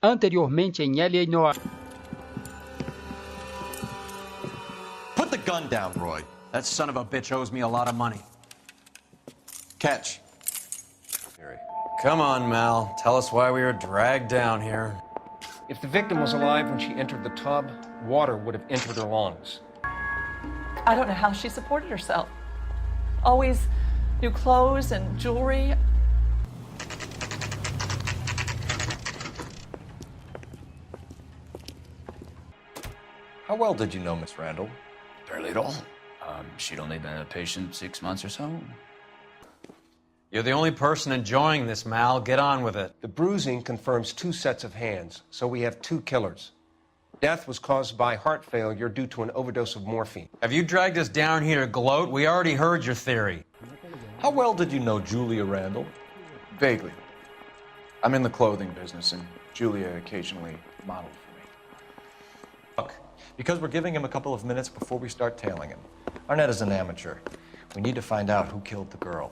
Anteriormente em L.A. Noire. Put the gun down, Roy. That son of a bitch owes me a lot of money. Catch. Come on, Mal. Tell us why we were dragged down here. If the victim was alive when she entered the tub, water would have entered her lungs. I don't know how she supported herself. Always new clothes and jewelry. How well did you know Miss Randall? Barely at all. She'd only been a patient 6 months or so. You're the only person enjoying this, Mal. Get on with it. The bruising confirms 2 sets of hands, so we have 2 killers. Death was caused by heart failure due to an overdose of morphine. Have you dragged us down here to gloat? We already heard your theory. How well did you know Julia Randall? Vaguely. I'm in the clothing business, and Julia occasionally modeled for me. Look, because we're giving him a couple of minutes before we start tailing him. Arnett is an amateur. We need to find out who killed the girl.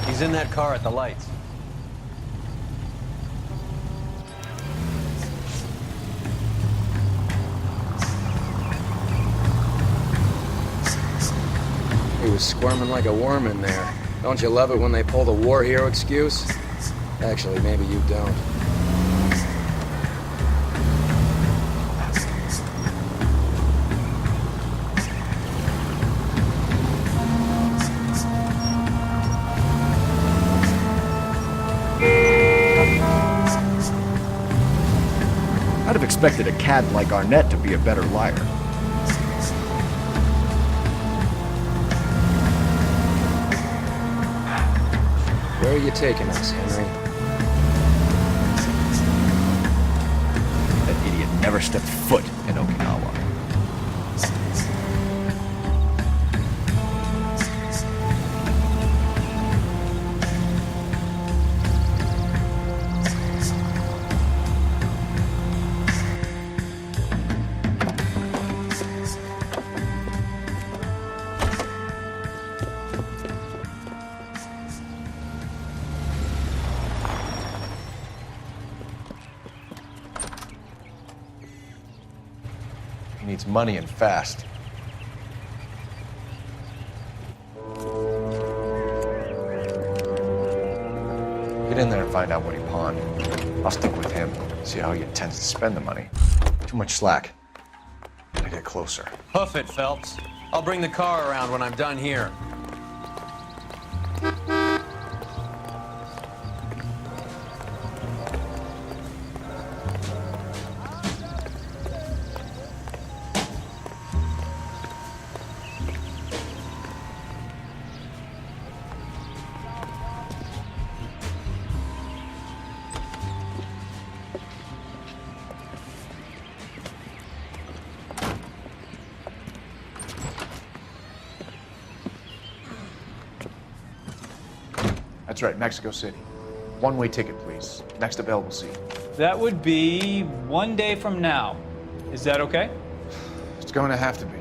He's in that car at the lights. He was squirming like a worm in there. Don't you love it when they pull the war hero excuse? Actually, maybe you don't. I'd have expected a cad like Arnett to be a better liar. Where are you taking us, Henry? That idiot never stepped foot in Okinawa. He needs money and fast. Get in there and find out what he pawned. I'll stick with him, see how he intends to spend the money. Too much slack. Gotta get closer. Hoof it, Phelps. I'll bring the car around when I'm done here. That's right, Mexico City. One-way ticket, please. Next available seat. That would be 1 day from now. Is that okay? It's going to have to be.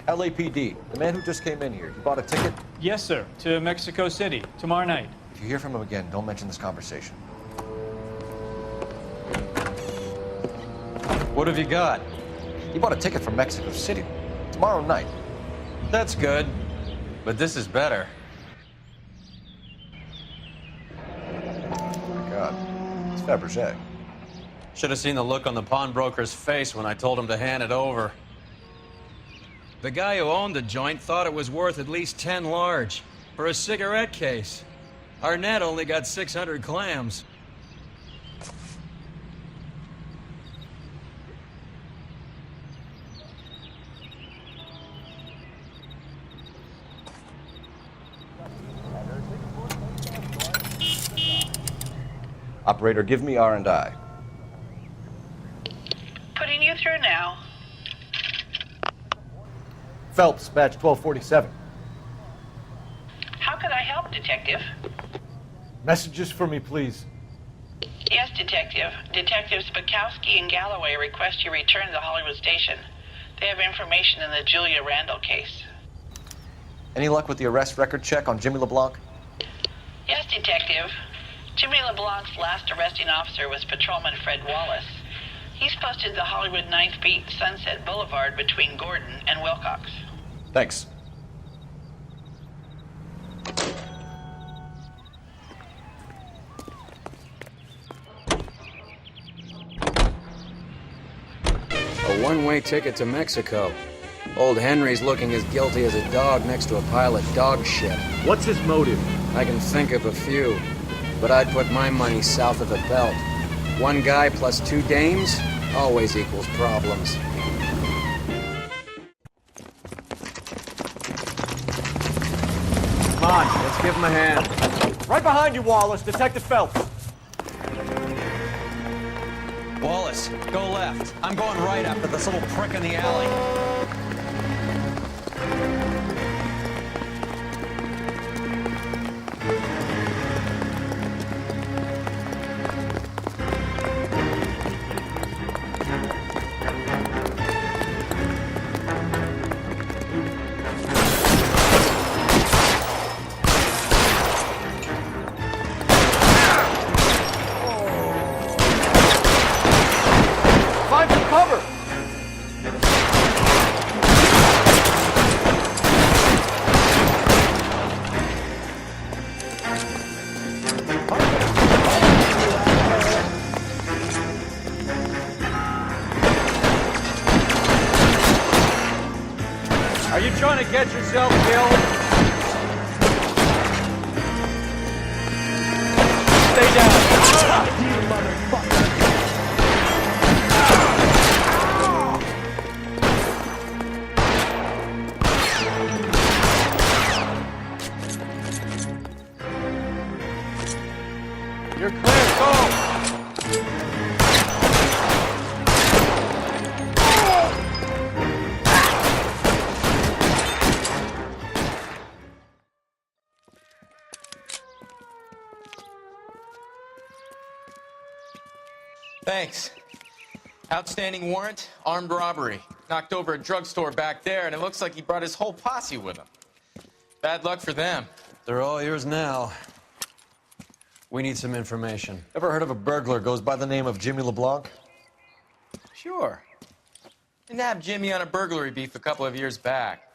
LAPD, the man who just came in here. You bought a ticket? Yes, sir. To Mexico City, tomorrow night. If you hear from him again, don't mention this conversation. What have you got? He bought a ticket from Mexico City. Tomorrow night. That's good. But this is better. Oh my God. It's Fabergé. Should have seen the look on the pawnbroker's face when I told him to hand it over. The guy who owned the joint thought it was worth at least 10 large for a cigarette case. Arnett only got 600 clams. Operator, give me R&I. Putting you through now. Phelps, badge 1247. How could I help, Detective? Messages for me, please. Yes, Detective. Detectives Bukowski and Galloway request you return to the Hollywood station. They have information in the Julia Randall case. Any luck with the arrest record check on Jimmy LeBlanc? Yes, Detective. Jimmy LeBlanc's last arresting officer was Patrolman Fred Wallace. He's posted the Hollywood 9th Beat Sunset Boulevard between Gordon and Wilcox. Thanks. A one-way ticket to Mexico. Old Henry's looking as guilty as a dog next to a pile of dog shit. What's his motive? I can think of a few, but I'd put my money south of the belt. One guy plus two dames always equals problems. Come on, let's give him a hand. Right behind you, Wallace, Detective Phelps. Wallace, go left. I'm going right after this little prick in the alley. Find some cover! Are you trying to get yourself killed? Stay down. You motherfucker. You're clear, go! Thanks. Outstanding warrant, armed robbery. Knocked over a drugstore back there, and it looks like he brought his whole posse with him. Bad luck for them. They're all yours now. We need some information. Ever heard of a burglar goes by the name of Jimmy LeBlanc? Sure. They nabbed Jimmy on a burglary beef a couple of years back.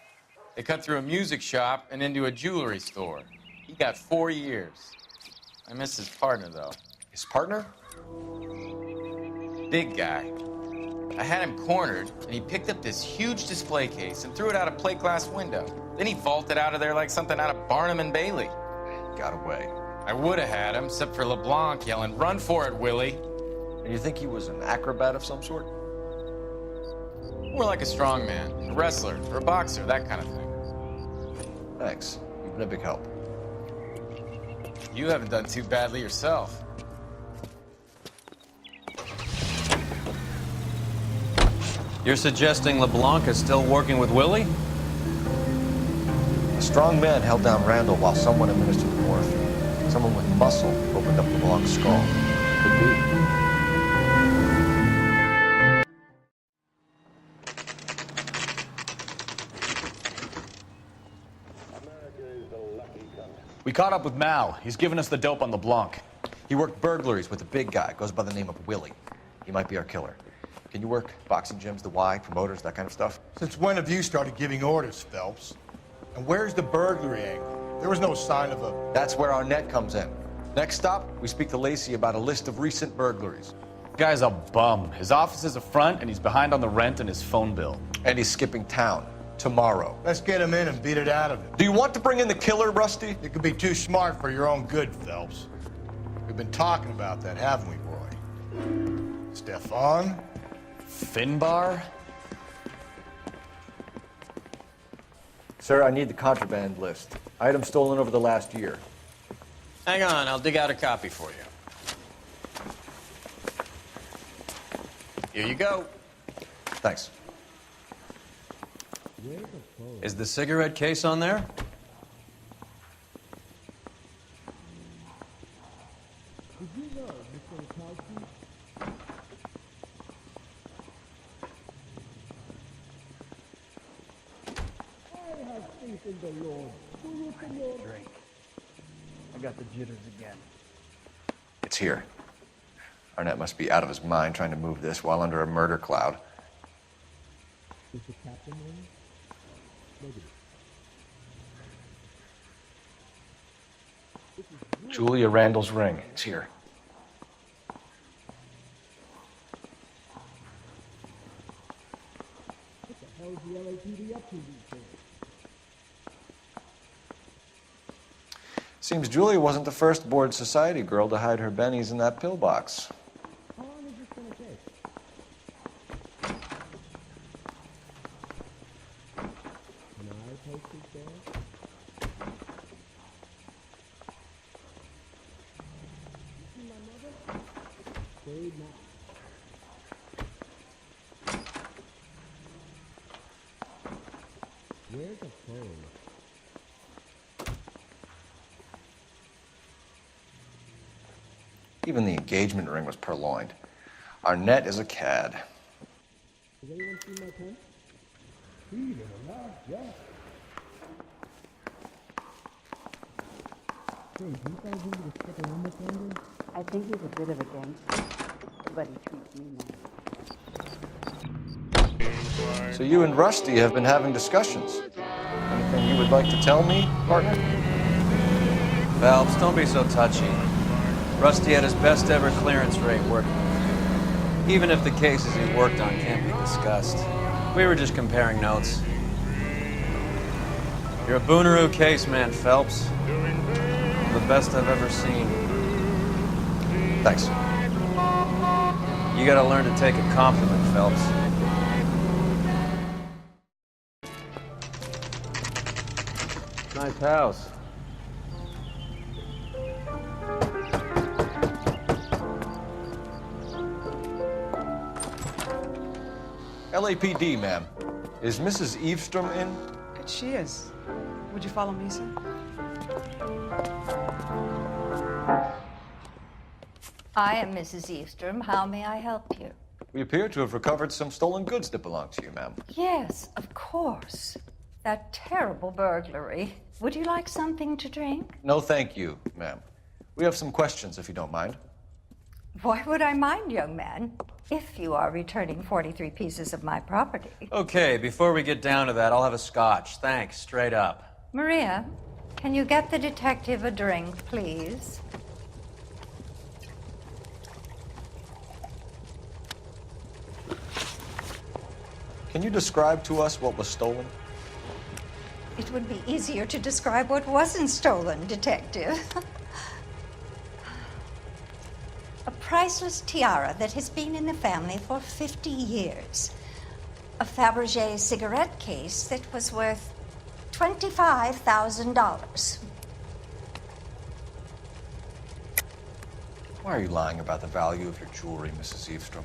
They cut through a music shop and into a jewelry store. He got 4 years. I miss his partner, though. His partner? Big guy. I had him cornered, and he picked up this huge display case and threw it out a plate glass window. Then he vaulted out of there like something out of Barnum and Bailey. Got away. I would have had him, except for LeBlanc yelling, "Run for it, Willie!" And you think he was an acrobat of some sort? More like a strongman, a wrestler, or a boxer, that kind of thing. Thanks. You've been a big help. You haven't done too badly yourself. You're suggesting LeBlanc is still working with Willie? A strong man held down Randall while someone administered the morphine. Someone with muscle opened up LeBlanc's skull. Could be. We caught up with Mal. He's given us the dope on LeBlanc. He worked burglaries with a big guy. Goes by the name of Willie. He might be our killer. Can you work boxing gyms, the Y, promoters, that kind of stuff? Since when have you started giving orders, Phelps? And where's the burglary angle? There was no sign of a... That's where our net comes in. Next stop, we speak to Lacey about a list of recent burglaries. Guy's a bum. His office is a front, and he's behind on the rent and his phone bill. And he's skipping town tomorrow. Let's get him in and beat it out of him. Do you want to bring in the killer, Rusty? You could be too smart for your own good, Phelps. We've been talking about that, haven't we, boy? Stefan? Finbar? Sir, I need the contraband list. Items stolen over the last year. Hang on, I'll dig out a copy for you. Here you go. Thanks. Is the cigarette case on there? Drink. I got the jitters again. It's here. Arnett must be out of his mind trying to move this while under a murder cloud. Is the captain in? Negative. Julia Randall's ring. It's here. What the hell is the LAPD up to these days? Seems Julia wasn't the first bored society girl to hide her bennies in that pillbox. How long is this gonna take? Can I post this there? You see my mother? Stay now. Where's the phone? Even the engagement ring was purloined. Arnett is a cad. Has anyone seen my pen? Freedom, not just. Hey, do you guys need to stick around with Brandon? I think he's a bit of a gangster, but he treats me nice. So you and Rusty have been having discussions. Anything you would like to tell me, partner? Phelps, don't be so touchy. Rusty had his best ever clearance rate working with you. Even if the cases he worked on can't be discussed. We were just comparing notes. You're a Booneroo case man, Phelps. The best I've ever seen. Thanks. You gotta learn to take a compliment, Phelps. Nice house. LAPD, ma'am. Is Mrs. Eavestrom in? She is. Would you follow me, sir? I am Mrs. Eastrom. How may I help you? We appear to have recovered some stolen goods that belong to you, ma'am. Yes, of course. That terrible burglary. Would you like something to drink? No, thank you, ma'am. We have some questions, if you don't mind. Why would I mind, young man, if you are returning 43 pieces of my property? Okay, before we get down to that, I'll have a scotch. Thanks, straight up. Maria, can you get the detective a drink, please? Can you describe to us what was stolen? It would be easier to describe what wasn't stolen, detective. A priceless tiara that has been in the family for 50 years. A Fabergé cigarette case that was worth $25,000. Why are you lying about the value of your jewelry, Mrs. Eavestrom?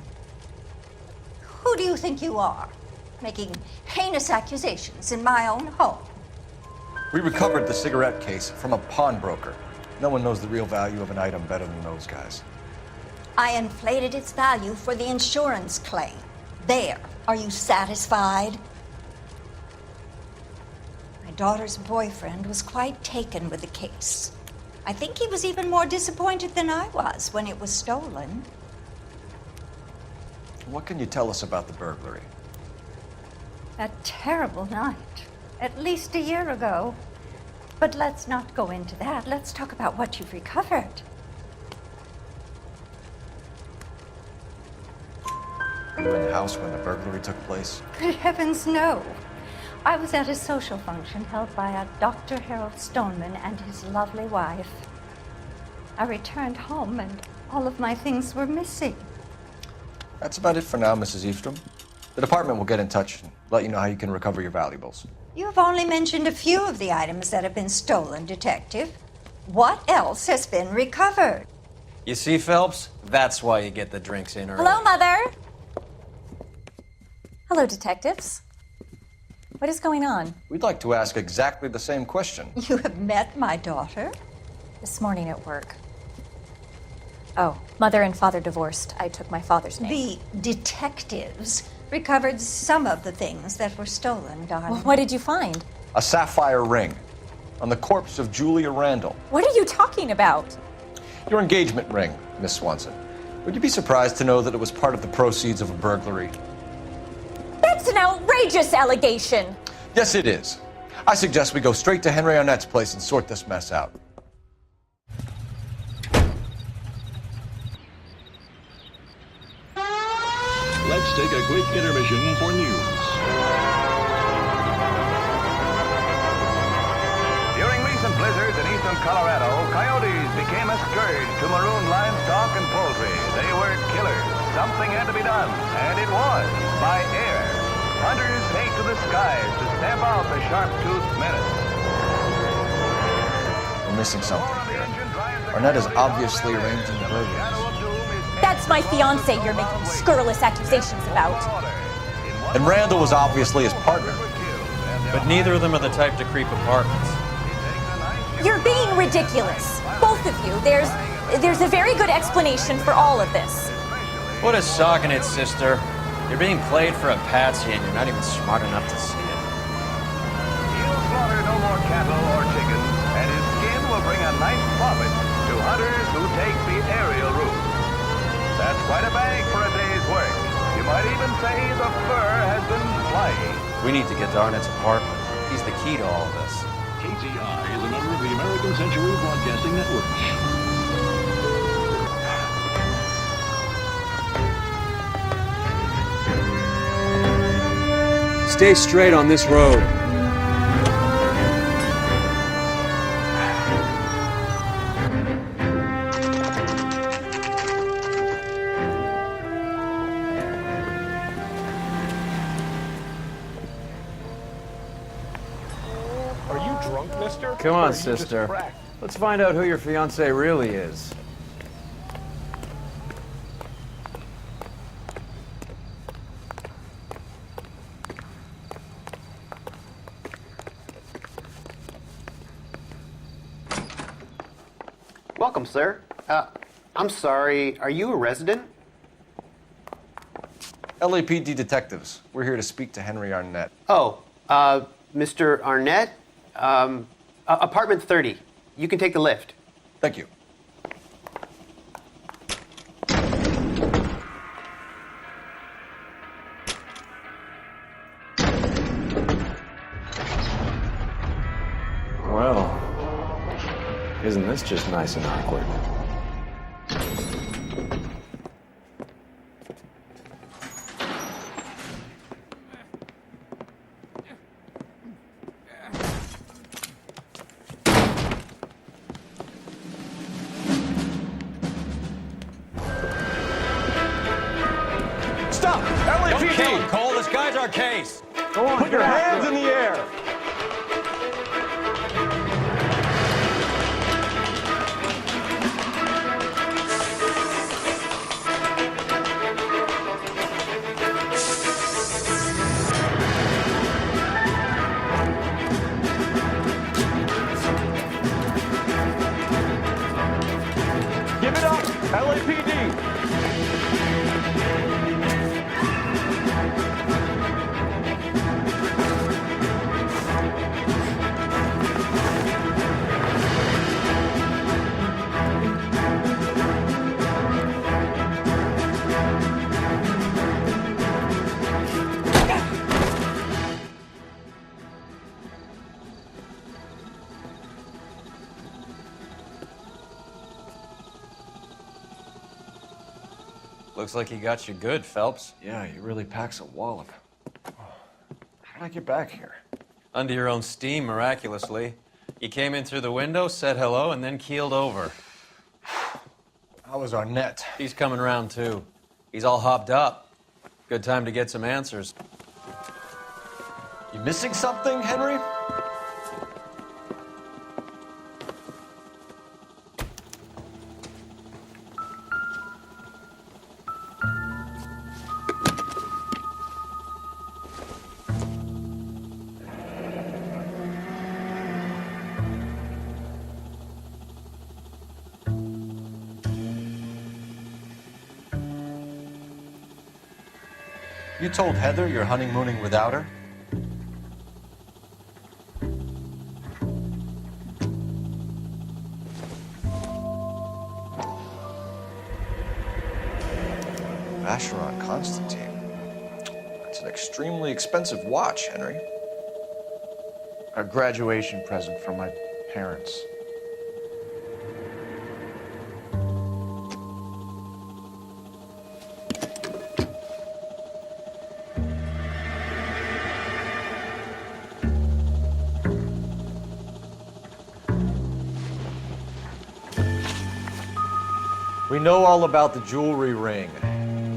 Who do you think you are? Making heinous accusations in my own home. We recovered the cigarette case from a pawnbroker. No one knows the real value of an item better than those guys. I inflated its value for the insurance claim. There. Are you satisfied? My daughter's boyfriend was quite taken with the case. I think he was even more disappointed than I was when it was stolen. What can you tell us about the burglary? A terrible night. At least a year ago. But let's not go into that. Let's talk about what you've recovered. Were you in the house when the burglary took place? Good heavens, no. I was at a social function held by a Dr. Harold Stoneman and his lovely wife. I returned home and all of my things were missing. That's about it for now, Mrs. Eavestrom. The department will get in touch and let you know how you can recover your valuables. You've only mentioned a few of the items that have been stolen, Detective. What else has been recovered? You see, Phelps? That's why you get the drinks in early. Hello, Mother. Hello, detectives. What is going on? We'd like to ask exactly the same question. You have met my daughter? This morning at work. Oh, mother and father divorced. I took my father's name. The detectives recovered some of the things that were stolen, darling. Well, what did you find? A sapphire ring on the corpse of Julia Randall. What are you talking about? Your engagement ring, Miss Swanson. Would you be surprised to know that it was part of the proceeds of a burglary? That's an outrageous allegation! Yes, it is. I suggest we go straight to Henry Arnett's place and sort this mess out. Let's take a quick intermission for news. During recent blizzards in eastern Colorado, coyotes became a scourge to maroon livestock and poultry. They were killers. Something had to be done, and it was by air. Hunters take to the skies to stamp out the sharp-toothed menace. We're missing something here. Arnett is obviously arranging the burglaries. That's my fiance you're making scurrilous accusations about. And Randall was obviously his partner. But neither of them are the type to creep apartments. You're being ridiculous. Both of you. There's a very good explanation for all of this. Put a sock in it, sister. You're being played for a patsy and you're not even smart enough to see it. He'll slaughter no more cattle or chickens, and his skin will bring a nice profit to hunters who take the aerial route. That's quite a bag for a day's work. You might even say the fur has been flying. We need to get to Arnett's apartment. He's the key to all of this. KTI is a member of the American Century Broadcasting Network. Stay straight on this road. Are you drunk, mister? Come Or are on, you just sister. cracked? Let's find out who your fiancé really is. Welcome, sir. I'm sorry, are you a resident? LAPD detectives. We're here to speak to Henry Arnett. Oh, Mr. Arnett? Apartment 30. You can take the lift. Thank you. Well, isn't this just nice and awkward? Stop! LAPD! Don't kill him, Cole. This guy's our case. Go on, put your hands in the air! Give it up, LAPD! Looks like he got you good, Phelps. Yeah, he really packs a wallop. How did I get back here? Under your own steam, miraculously. You came in through the window, said hello, and then keeled over. How was Arnett? He's coming round, too. He's all hopped up. Good time to get some answers. You missing something, Henry? You told Heather you're honeymooning without her? Vacheron Constantine. It's an extremely expensive watch, Henry. A graduation present from my parents. We know all about the jewelry ring.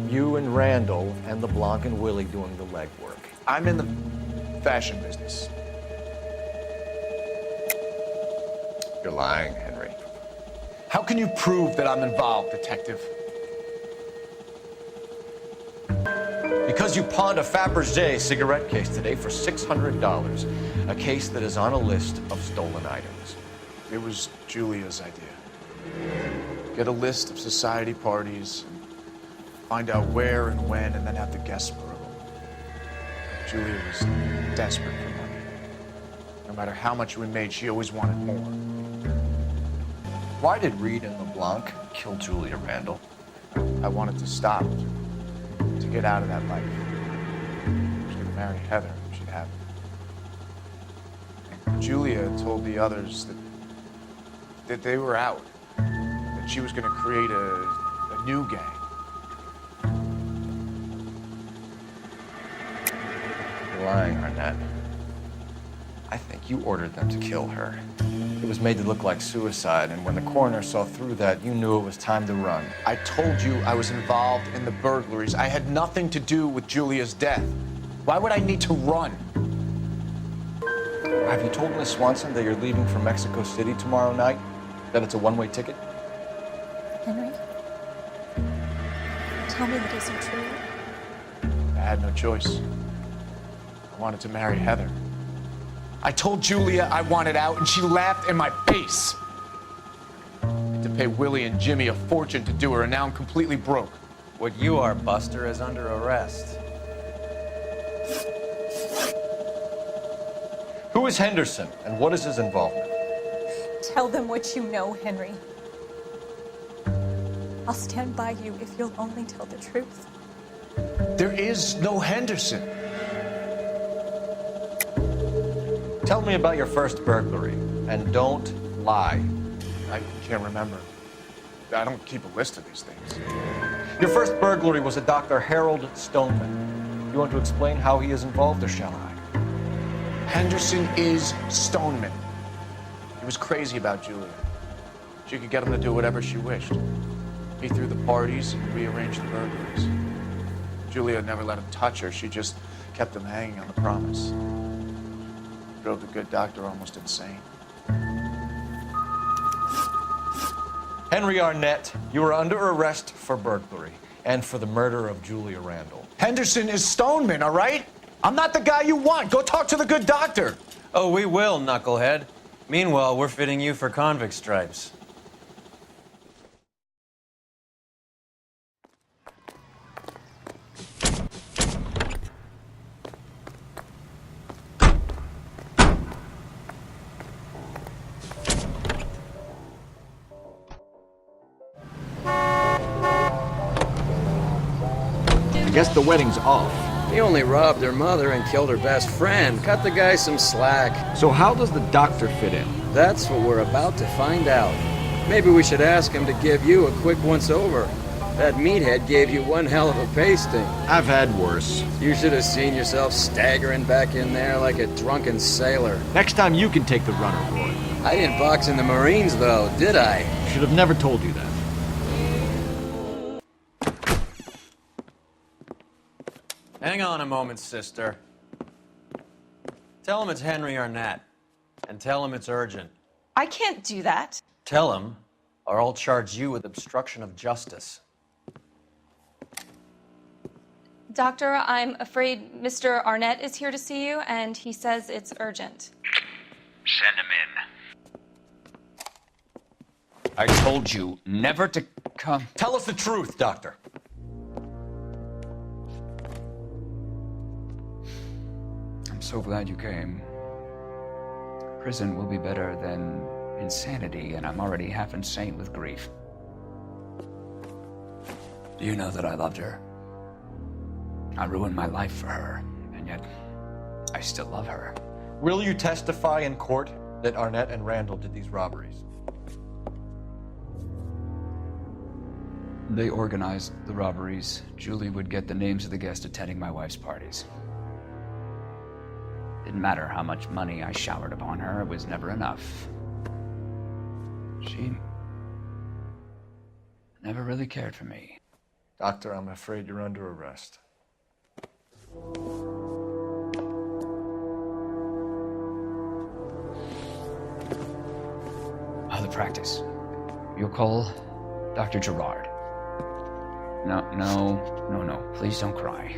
You and Randall and LeBlanc and Willie doing the legwork. I'm in the fashion business. You're lying, Henry. How can you prove that I'm involved, Detective? Because you pawned a Fabergé cigarette case today for $600. A case that is on a list of stolen items. It was Julia's idea. Get a list of society parties, find out where and when, and then have the guests for them. Julia was desperate for money. No matter how much we made, she always wanted more. Why did Reed and LeBlanc kill Julia Randall? I wanted to stop, to get out of that life. She was gonna marry Heather if she'd have it. Julia told the others that they were out. She was going to create a new gang. You're lying, Arnett. I think you ordered them to kill her. It was made to look like suicide, and when the coroner saw through that, you knew it was time to run. I told you I was involved in the burglaries. I had nothing to do with Julia's death. Why would I need to run? Have you told Miss Swanson that you're leaving for Mexico City tomorrow night? That it's a one-way ticket? Henry? Tell me that isn't true. I had no choice. I wanted to marry Heather. I told Julia I wanted out, and she laughed in my face. I had to pay Willie and Jimmy a fortune to do her, and now I'm completely broke. What you are, Buster, is under arrest. Who is Henderson, and what is his involvement? Tell them what you know, Henry. I'll stand by you if you'll only tell the truth. There is no Henderson. Tell me about your first burglary, and don't lie. I can't remember. I don't keep a list of these things. Your first burglary was a Dr. Harold Stoneman. You want to explain how he is involved, or shall I? Henderson is Stoneman. He was crazy about Julia. She could get him to do whatever she wished. He threw the parties and rearranged the burglaries. Julia never let him touch her. She just kept him hanging on the promise. Drove the good doctor almost insane. Henry Arnett, you are under arrest for burglary and for the murder of Julia Randall. Henderson is Stoneman, all right? I'm not the guy you want. Go talk to the good doctor. Oh, we will, knucklehead. Meanwhile, we're fitting you for convict stripes. I guess the wedding's off. He only robbed her mother and killed her best friend. Cut the guy some slack. So how does the doctor fit in? That's what we're about to find out. Maybe we should ask him to give you a quick once-over. That meathead gave you one hell of a pasting. I've had worse. You should have seen yourself staggering back in there like a drunken sailor. Next time you can take the runner, Roy. I didn't box in the Marines, though, did I? Should have never told you that. Hang on a moment, sister. Tell him it's Henry Arnett, and tell him it's urgent. I can't do that. Tell him, or I'll charge you with obstruction of justice. Doctor, I'm afraid Mr. Arnett is here to see you, and he says it's urgent. Send him in. I told you never to come. Tell us the truth, Doctor. I'm so glad you came. Prison will be better than insanity, and I'm already half insane with grief. You know that I loved her. I ruined my life for her, and yet I still love her. Will you testify in court that Arnett and Randall did these robberies? They organized the robberies. Julie would get the names of the guests attending my wife's parties. Didn't matter how much money I showered upon her, it was never enough. She never really cared for me. Doctor, I'm afraid you're under arrest. The practice. You'll call Dr. Gerard. No. Please don't cry.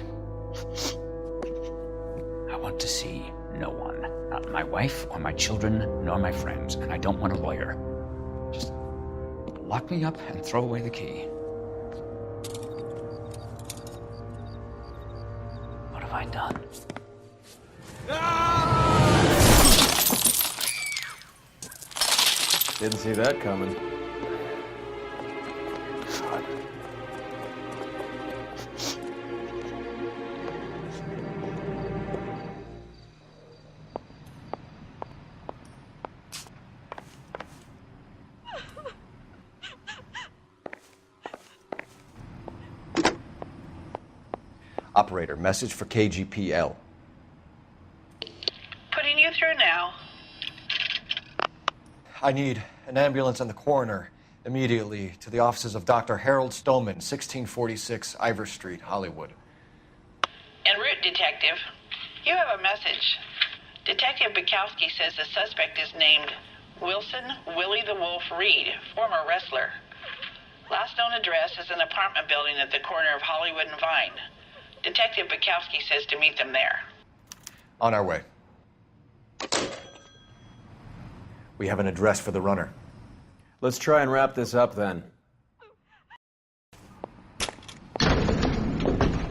I want to see no one. Not my wife or my children, nor my friends. And I don't want a lawyer. Just lock me up and throw away the key. What have I done? Didn't see that coming. Operator, message for KGPL. Putting you through now. I need an ambulance and the coroner immediately to the offices of Dr. Harold Stoneman, 1646 Ivor Street, Hollywood. En route, Detective. You have a message. Detective Bukowski says the suspect is named Wilson Willie the Wolf Reed, former wrestler. Last known address is an apartment building at the corner of Hollywood and Vine. Detective Bukowski says to meet them there. On our way. We have an address for the runner. Let's try and wrap this up then.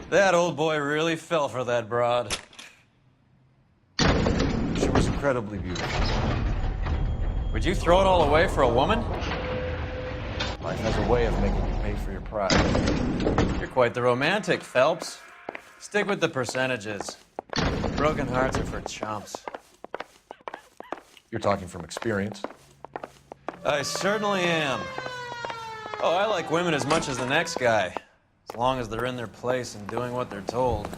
That old boy really fell for that broad. She was incredibly beautiful. Would you throw it all away for a woman? Life has a way of making you pay for your pride. You're quite the romantic, Phelps. Stick with the percentages. Broken hearts are for chumps. You're talking from experience. I certainly am. Oh, I like women as much as the next guy, as long as they're in their place and doing what they're told.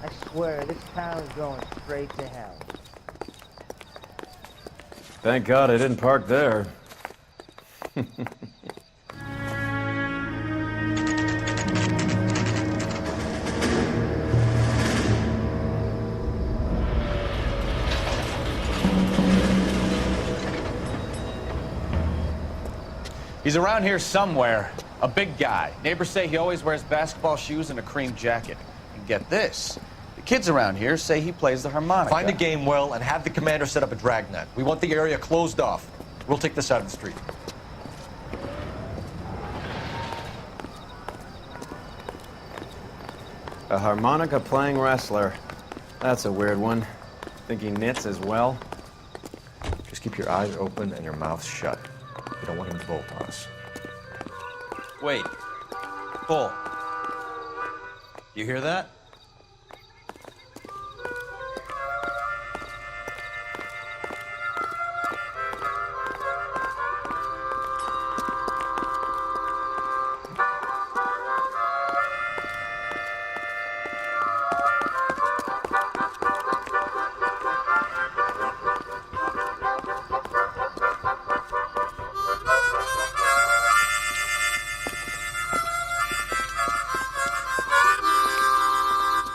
I swear, this town's going straight to hell. Thank God I didn't park there. He's around here somewhere. A big guy. Neighbors say he always wears basketball shoes and a cream jacket. And get this. The kids around here say he plays the harmonica. Find a game well and have the commander set up a dragnet. We want the area closed off. We'll take this out of the street. A harmonica playing wrestler. That's a weird one. Think he knits as well? Just keep your eyes open and your mouth shut. We don't want him to bolt on us. Wait. Cole. You hear that?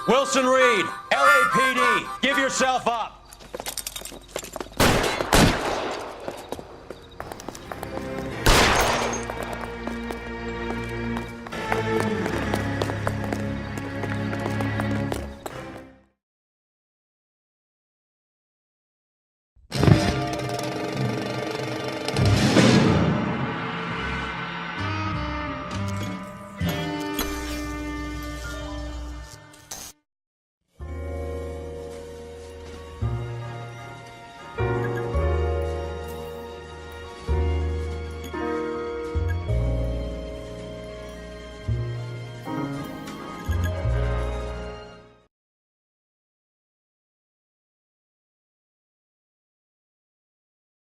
Wilson Reed, LAPD, give yourself up.